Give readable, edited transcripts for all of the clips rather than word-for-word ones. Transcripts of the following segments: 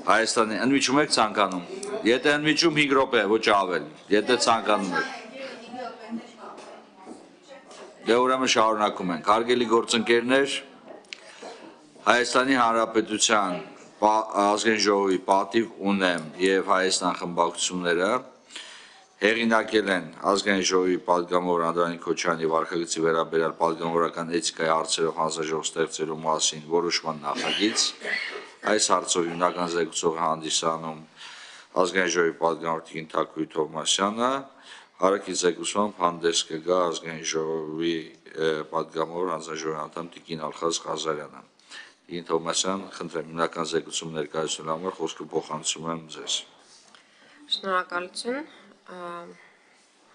Հայաստանի ընդմիջում եք ցանկանում։ Եթե ընդմիջում 5 րոպե, ոչ ավել։ Եթե ցանկանում եք։ Դե ուրեմն շարունակում ենք։ Հարգելի գործընկերներ, Հայաստանի Հանրապետության ազգային ժողովի պատիվ ունեմ եւ Հայաստան խմբակցությունները հեղինակել են ազգային ժողովի պատգամավոր Անդրանիկ Քոչարյանի վարքագծի վերաբերյալ պատգամավորական էթիկայի հարցերով հանձնաժողով ստեղծելու մասին որոշման նախագիծ։ Այս հարցով հիմնական զեկուցողը հանդիսանում ազգային ժողովի պատգամավոր Տիկին Թակուհի Թովմասյանը, հարակից զեկուցմամբ հանդես կգա ազգային ժողովի պատգամավոր հանձնաժողովի անդամ Տիկին Ալխազ Ղազարյանը։ Տիկին Թովմասյան, խնդրեմ հիմնական զեկուցում ներկայացնելու համար խոսքը փոխանցում եմ ձեզ։ Շնորհակալություն,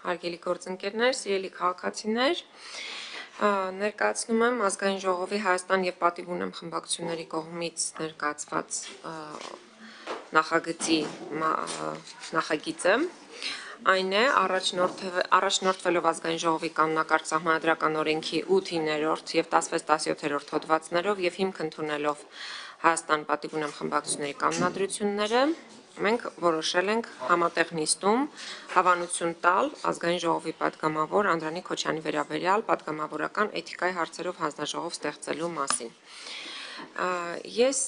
հարգելի գործընկերներ, սիրելի քաղաքացիներ, ներկայացնում եմ ազգային ժողովի Հայաստան եւ պատիվ ունեմ խմբակցությունների կողմից ներկայացված նախագիծը, այն է առաջնորդվելով ազգային ժողովի կանոնակարգ սահմանադրական օրենքի 8-րդ եւ 16-17-րդ հոդվածներով եւ հիմք ընդունելով Հայաստան պատիվ ունեմ խմբակցությունների կանոնադրությունները, մենք որոշել ենք համատեղ նիստում հավանություն տալ ազգային ժողովի պատգամավոր Անդրանիկ Քոչարյանի վերաբերյալ պատգամավորական էթիկայի հարցերով հանձնաժողով ստեղծելու մասին։ Ես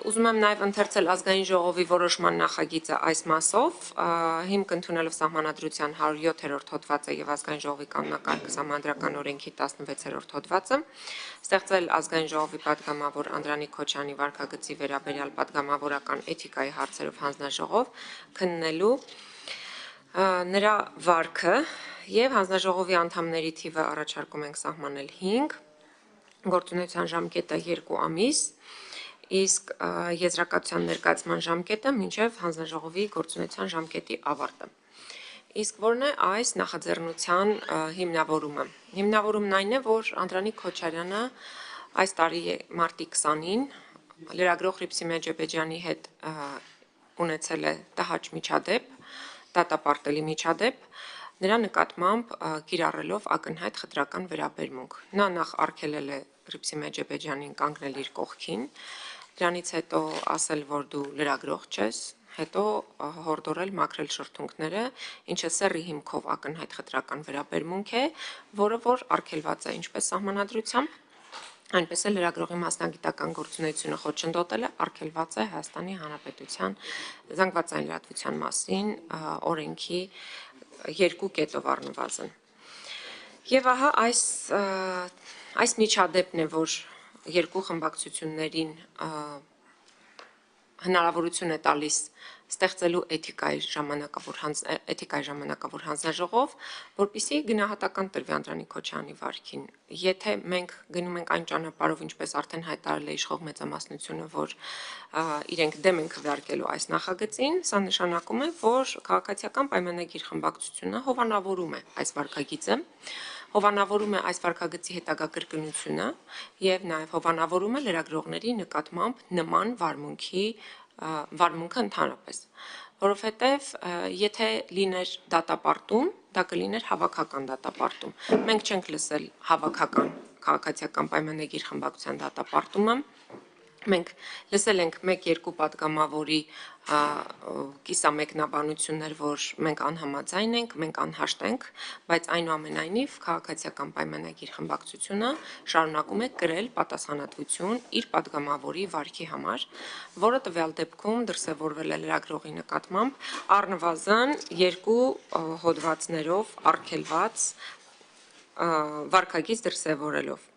ուզում եմ նաև ընթերցել ազգային ժողովի որոշման նախագիծը այս մասով, հիմք ընդունելով սահմանադրության 107-րդ հոդվածը եւ ազգային ժողովի կանոնակարգ սահմանադրական օրենքի 16-րդ հոդվածը, ստեղծել ազգային ժողովի պատգամավոր Անդրանիկ Քոչարյանի վարքագծի վերաբերյալ պատգամավորական էթիկայի հարցերով հանձնաժողով քննելու նրա վարքը եւ հանձնաժողովի անդամների թիվը առաջարկում ենք սահմանել 5, գործունեության ժամկետը 2 ամիս, իսկ եզրակացության ներկայացման ժամկետը մինչև հանձնաժողովի գործունեության ժամկետի ավարտը։ Իսկ որն է այս նախաձեռնության հիմնավորումը։ Հիմնավորումն այն է, որ Անդրանիկ Քոչարյանը այս տարի մարտի 20-ին լրագրող Հռիփսիմե Ջեբեջյանի հետ ունեցել է տհաճ միջադեպ, դատապարտելի միջադեպ, նրա նկատմամբ կիրառելով ակնհայտ խտրական վերաբերմունք։ Նա նախ արգելել է Հռիփսիմե Ջեբեջյանին կանգնել իր կողքին, դրանից հետո ասել, որ դու լրագրող չես, հետո հորդորել մաքրել շրթունքները, ինչը սեռի հիմքով ակնհայտ խտրական վերաբերմունք է, որը որ արգելված է ինչպես սահմանադրությամբ, այնպես էլ լրագրողի մասնագիտական գործունեությունը խոչընդոտել է, արգելված է Հայաստանի Հանրապետության զանգվածային լրատվության մասին օրենքի 2 կետով առնվազն։ Եվ ահա այս միջադեպն է, որ երկու խմբակցություններին հնարավորություն է տալիս ստեղծելու էթիկայի ժամանակավոր հանձնաժողով, որպեսզի գնահատական տրվի Անդրանիկ Քոչարյանի վարքին։ Եթե մենք գնում ենք այն ճանապարհով, ինչպես արդեն հայտարարել է իշխող մեծամասնությունը, որ իրենք դեմ են քվեարկելու այս նախագծին, սա նշանակում է, որ քաղաքացիական պայմանագիր խմբակցությունը հովանավորում է այս վարքագիծը, հովանավորում է այս վարքագծի հետագա կրկնությունը եւ նաեւ հովանավորում է լրագրողների նկատմամբ նման վարմունքը ընդհանրապես, որովհետեւ եթե լիներ դատապարտում, դա կլիներ հավաքական դատապարտում։ Մենք չենք լսել հավաքական քաղաքացիական պայմանագիր խմբակցության դատապարտումը, մենք լսել ենք 1-2 պատգամավորի կիսամեկնաբանություններ, որ մենք անհամաձայն ենք, մենք անհաշտ ենք, բայց այնուամենայնիվ քաղաքացիական պայմանագիր խմբակցությունը շարունակում է կրել պատասխանատվություն իր պատգամավորի վարքի համար, որը տվյալ դեպքում դրսևորվել է լրագրողի նկատմամբ առնվազն 2 հոդվածներով արգելված վարքագիծ դրսևորելով։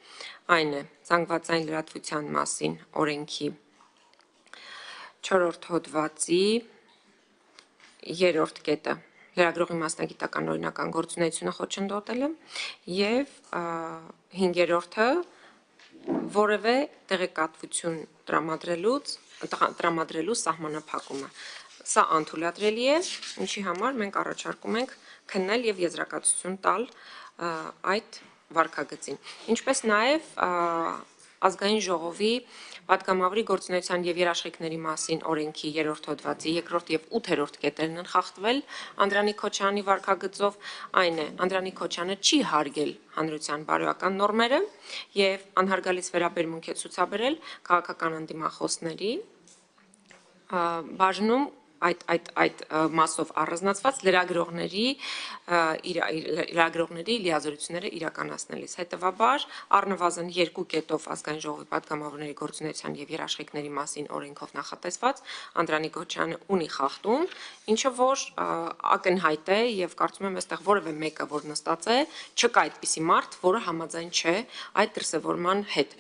Այն է զանգվածային լրատվության մասին օրենքի 4-րդ հոդվածի 3-րդ կետը լրագրողի մասնագիտական օրինական գործունեությունը խոչընդոտելը եւ 5-րդը որևէ տեղեկատվություն տրամադրելու սահմանափակումը։ Սա անթույլատրելի է, ինչի համար մենք առաջարկում ենք քննել եւ եզրակացություն տալ այդ վարքագծին։ Ինչպես նաեւ ազգային ժողովի պատգամավորի գործունեության եւ երաշխիքների մասին օրենքի 3-րդ հոդվածի 2-րդ եւ 8-րդ կետերն են խախտվել Անդրանիկ Քոչարյանի վարքագծով, այն է Անդրանիկ Քոչարյանը չի հարգել հանրության բարոյական նորմերը եւ անհարգալից վերաբերմունք է ցուցաբերել քաղաքական ընդդիմախոսների բաժնում այդ մասով առանձնացված լրագրողների լիազորությունները իրականացնելիս։ Հետևաբար, առնվազն 2 կետով ազգային ժողովի պատգամավորների գործունեության եւ երաշխիքների մասին օրենքով նախատեսված Անդրանիկ Քոչյանը ունի խախտում, ինչը որ ակնհայտ է եւ կարծում եմ այստեղ որևէ մեկը որ նստած է, չկա այդպիսի մարդ, որը համաձայն չէ այդ դրսևորման հետ։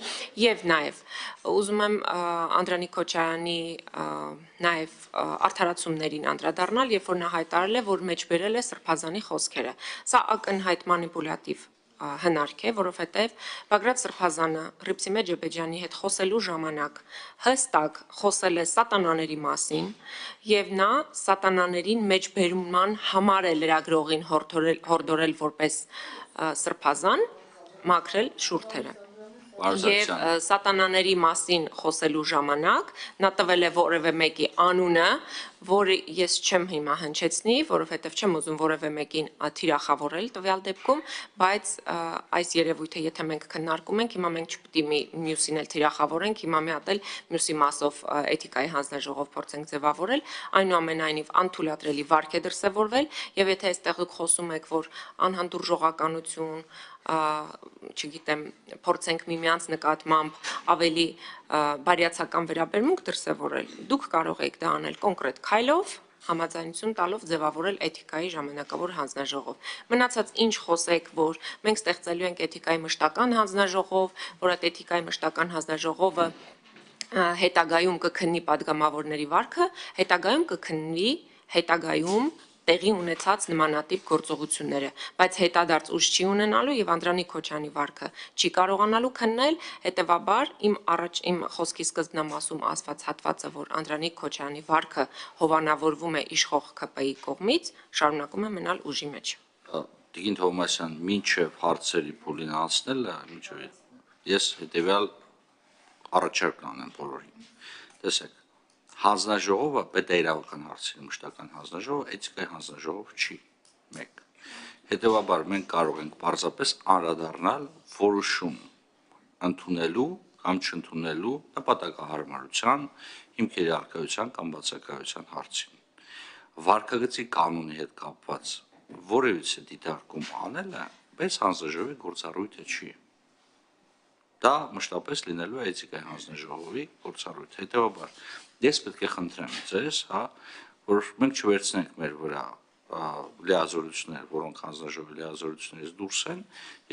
Եվ նաեւ ուզում եմ Անդրանիկ Քոչյանի նաեւ արդարացումներին անդրադառնալ, երբ որ նա հայտարարել է, որ մեջբերել է Սրբազանի խոսքերը։ Սա ակնհայտ մանիպուլատիվ հնարք է, որովհետև Բագրատ Սրբազանը Ռիփսիմե Ջեբեջյանի հետ խոսելու ժամանակ հստակ խոսել է սատանաների մասին եւ նա սատանաներին մեջբերման համար է լրագրողին հորդորել որպես Սրբազան մաքրել շուրթերը։ Եվ սատանաների մասին խոսելու ժամանակ նա տվել է որևէ մեկի անունը, որը ես չեմ հիմա հնչեցնի, որովհետև չեմ ուզում որևէ մեկին թիրախավորել տվյալ դեպքում, բայց այս երևույթը եթե մենք քննարկում ենք, հիմա մենք չպետք է մյուսին էլ թիրախավորենք, հիմա մի հատ էլ մյուսի մասով էթիկայի հանձնաժողով փորձենք ձևավորել, այնուամենայնիվ անթույլատրելի վարք է դրսևորվել, եւ եթե այստեղ դուք խոսում եք, որ անհանդուրժողականություն չգիտեմ, փորձենք միմյանց նկատմամբ ավելի բարյացակամ վերաբերմունք դրսևորել, դուք կարող եք դա անել կոնկրետ քայլով, համաձայնություն տալով ձևավորել էթիկայի ժամանակավոր հանձնաժողով։ Մնացած ինչ խոսեք, որ մենք ստեղծելու ենք էթիկայի մշտական հանձնաժողով, որ այդ էթիկայի մշտական հանձնաժողովը հետագայում կքննի падգամավորների վարքը, հետագայում կքննի հետագայում տեղի ունեցած նմանատիպ գործողությունները, բայց հետադարձ ուժ չի ունենալու եւ Անդրանիկ Քոչյանի վարքը չի կարողանալու քննել, հետեւաբար իմ խոսքի սկզբնամասում ասված հատվածը, որ Անդրանիկ Քոչյանի վարքը հովանավորվում է իշխող ԿՊ-ի կողմից, շարունակում է մնալ ուժի մեջ։ Տիկին Թովմասյան, մինչև հարցերի փուլին անցնելը, ես հետեւյալ առաջարկ անեմ բոլորին։ Տեսեք, հանձնաժողովը պետաիրավական հարցերի մշտական հանձնաժողովը էթիկայի հանձնաժողով չի։ 1. Հետևաբար մենք կարող ենք պարզապես անդրադառնալ որոշում ընդունելու կամ չընդունելու նպատակահարմարության, հիմքերի առկայության կամ բացակայության հարցին։ Վարքագծի կանոնի հետ կապված որևիցե դիտարկում անելը բայց հանձնաժողովի գործառույթը չի։ Դա մշտապես լինելու է էթիկայի հանձնաժողովի գործառույթ։ Հետևաբար ես պետք է խնդրեմ ձեզ, որ մենք չվերցնենք մեր վրա լիազորություններ, որոնք հանձնաժողովի լիազորություններից դուրս են,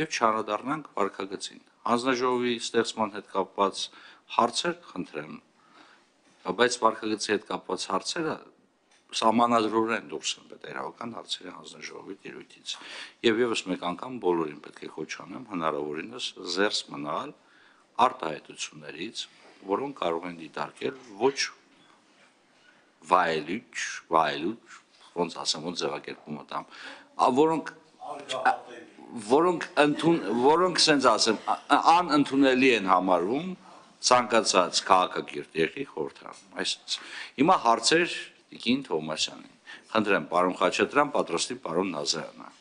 եւ չանդրադառնանք վարքագծին։ Հանձնաժողովի ստեղծման հետ կապված հարցեր խնդրեմ, բայց վարքագծի հետ կապված հարցերը սահմանադրորեն դուրս են պետաիրավական հարցերի հանձնաժողովի տիրույթից։ Եվ եւս մեկ անգամ բոլորին պետք է կոչ անեմ հնարավորինս զերծ մնալ արտահայտություններից, որոնք կարող են դիտարկել ոչ վայելուչ, ոնց ասեմ, ոնց ձևակերպումը տամ, որոնք սենց ասեմ, անընդունելի են համարվում ցանկացած քաղաքակիրթ երկրի խորհրդարանում։ Այսպես։ Հիմա հարցեր Տիկին Թովմասյանին։ Խնդրեմ, պարոն Խաչատրյան, պատրաստի պարոն Նազարյանը։